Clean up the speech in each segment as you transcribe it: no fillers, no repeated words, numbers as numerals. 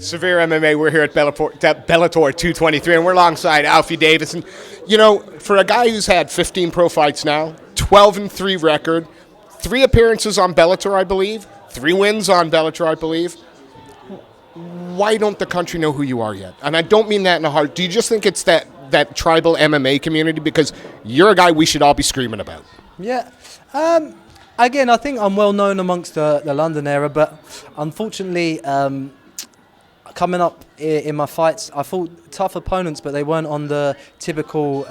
Severe MMA. We're here at Bellator 223, and we're alongside Alfie Davis. And, for a guy who's had 15 pro fights now, 12-3 record, 3 appearances on Bellator, I believe, 3 wins on Bellator, I believe, why don't the country know who you are yet? And I don't mean that in a heart. Do you just think it's that tribal MMA community? Because you're a guy we should all be screaming about. Yeah. Again, I think I'm well known amongst the London area, but unfortunately, coming up in my fights, I fought tough opponents, but they weren't on the typical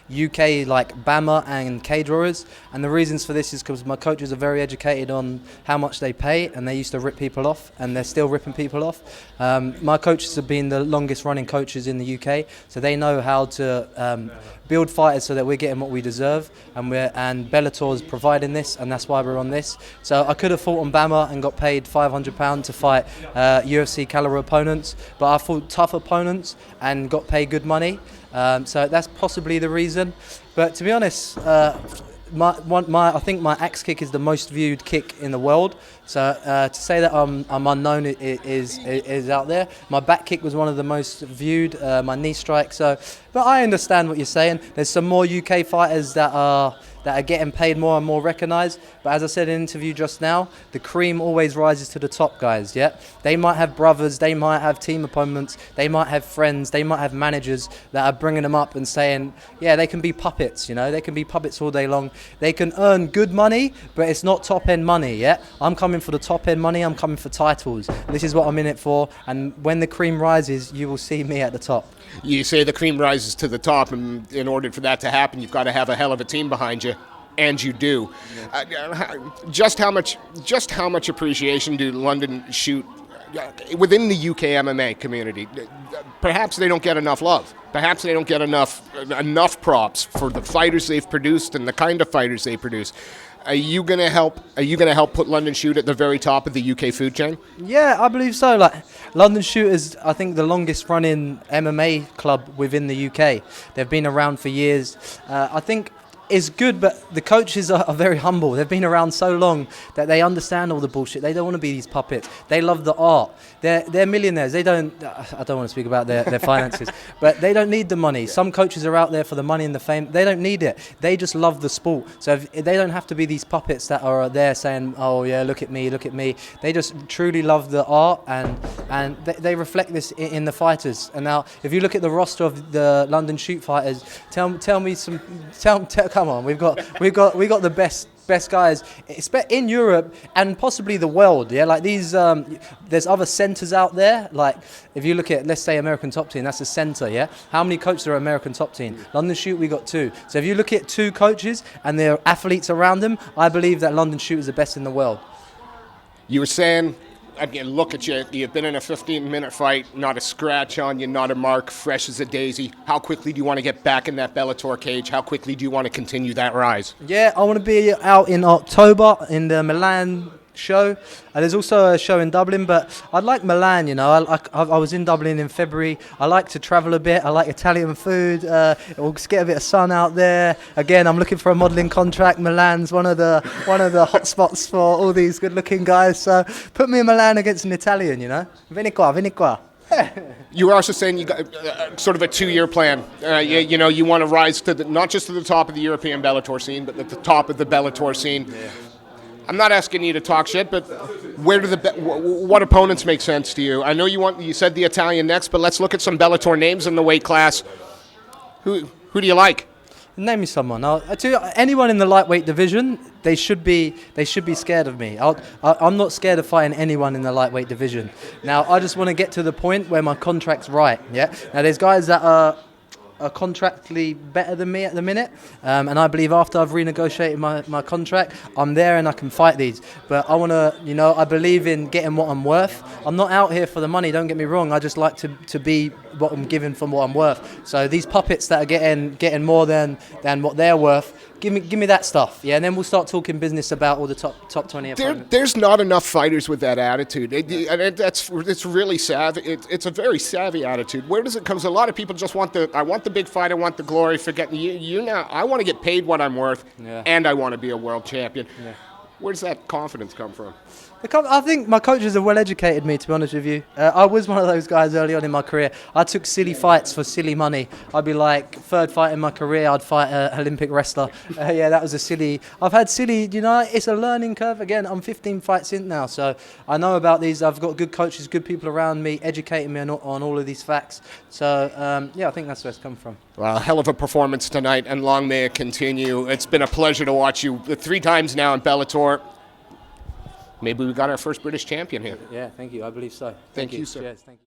UK like BAMMA and K-drawers. And the reasons for this is because my coaches are very educated on how much they pay, and they used to rip people off, and they're still ripping people off. My coaches have been the longest running coaches in the UK, so they know how to build fighters so that we're getting what we deserve, and Bellator's providing this, and that's why we're on this. So I could have fought on BAMMA and got paid £500 to fight UFC caliber opponents, but I fought tough opponents and got paid good money. So that's possibly the reason. But to be honest, I think my axe kick is the most viewed kick in the world. So to say that I'm unknown is out there. My back kick was one of the most viewed. My knee strike. But I understand what you're saying. There's some more UK fighters that are getting paid more and more recognised. But as I said in an interview just now, the cream always rises to the top, guys. Yeah, they might have brothers, they might have team opponents, they might have friends, they might have managers that are bringing them up and saying, yeah, they can be puppets. They can be puppets all day long. They can earn good money, but it's not top end money. Yeah, I'm coming for the top end money. I'm coming for titles. This is what I'm in it for. And when the cream rises, you will see me at the top. You say the cream rises to the top, and in order for that to happen, you've got to have a hell of a team behind you, and you do. Just how much appreciation do London shoot within the UK MMA community? Perhaps they don't get enough love. Perhaps they don't get enough props for the fighters they've produced and the kind of fighters they produce. Are you gonna help put London Shoot at the very top of the UK food chain? Yeah, I believe so. Like London Shoot is, I think, the longest running MMA club within the UK. They've been around for years. I think it's good, but the coaches are very humble. They've been around so long that they understand all the bullshit. They don't want to be these puppets. They love the art. They're millionaires. I don't want to speak about their finances, but they don't need the money. Some coaches are out there for the money and the fame. They don't need it. They just love the sport. So if they don't have to be these puppets that are there saying, oh yeah, look at me, look at me. They just truly love the art, and they reflect this in the fighters. And now, if you look at the roster of the London Shoot fighters, come on, we've got the best guys in Europe and possibly the world. Yeah, like these. There's other centers out there. Like if you look at, let's say, American Top Team, that's a center. Yeah, how many coaches are American Top Team? London Shoot, we got 2. So if you look at 2 coaches and their athletes around them, I believe that London Shoot is the best in the world. You were saying, again, look at you. You've been in a 15-minute fight, not a scratch on you, not a mark, fresh as a daisy. How quickly do you want to get back in that Bellator cage? How quickly do you want to continue that rise? Yeah, I want to be out in October in the Milan show. There's also a show in Dublin, but I'd like Milan, I was in Dublin in February. I like to travel a bit. I like Italian food. We'll just get a bit of sun out there. Again, I'm looking for a modelling contract. Milan's one of the hot spots for all these good-looking guys. So put me in Milan against an Italian, Vieni qua. You were also saying you got sort of a 2-year plan. You want to rise to not just to the top of the European Bellator scene, but at the top of the Bellator scene. Yeah. I'm not asking you to talk shit, but what opponents make sense to you? I know you said the Italian next, but let's look at some Bellator names in the weight class. Who do you like? Name me someone. I'll tell you, anyone in the lightweight division, they should be scared of me. I'm not scared of fighting anyone in the lightweight division. Now, I just want to get to the point where my contract's right. Yeah. Now, there's guys that are contractually better than me at the minute, and I believe after I've renegotiated my contract, I'm there and I can fight these. But I want to, I believe in getting what I'm worth. I'm not out here for the money, don't get me wrong. I just like to be what I'm given from what I'm worth. So these puppets that are getting more than what they're worth, give me that stuff, yeah, and then we'll start talking business about all the top 20 opponents. There's not enough fighters with that attitude. It's really savvy. It's a very savvy attitude. Where does it come? A lot of people just want the big fight. I want the glory. Forgetting you now. I want to get paid what I'm worth, yeah, and I want to be a world champion. Yeah. Where does that confidence come from? I think my coaches have well educated me, to be honest with you. I was one of those guys early on in my career. I took silly fights for silly money. I'd be like, third fight in my career, I'd fight an Olympic wrestler. Yeah, that was a silly. I've had silly, it's a learning curve. Again, I'm 15 fights in now, so I know about these. I've got good coaches, good people around me, educating me on all of these facts. So, I think that's where it's come from. Well, hell of a performance tonight, and long may it continue. It's been a pleasure to watch you 3 times now in Bellator. Maybe we got our first British champion here. Yeah, thank you. I believe so. Thank you, sir. Cheers, thank you.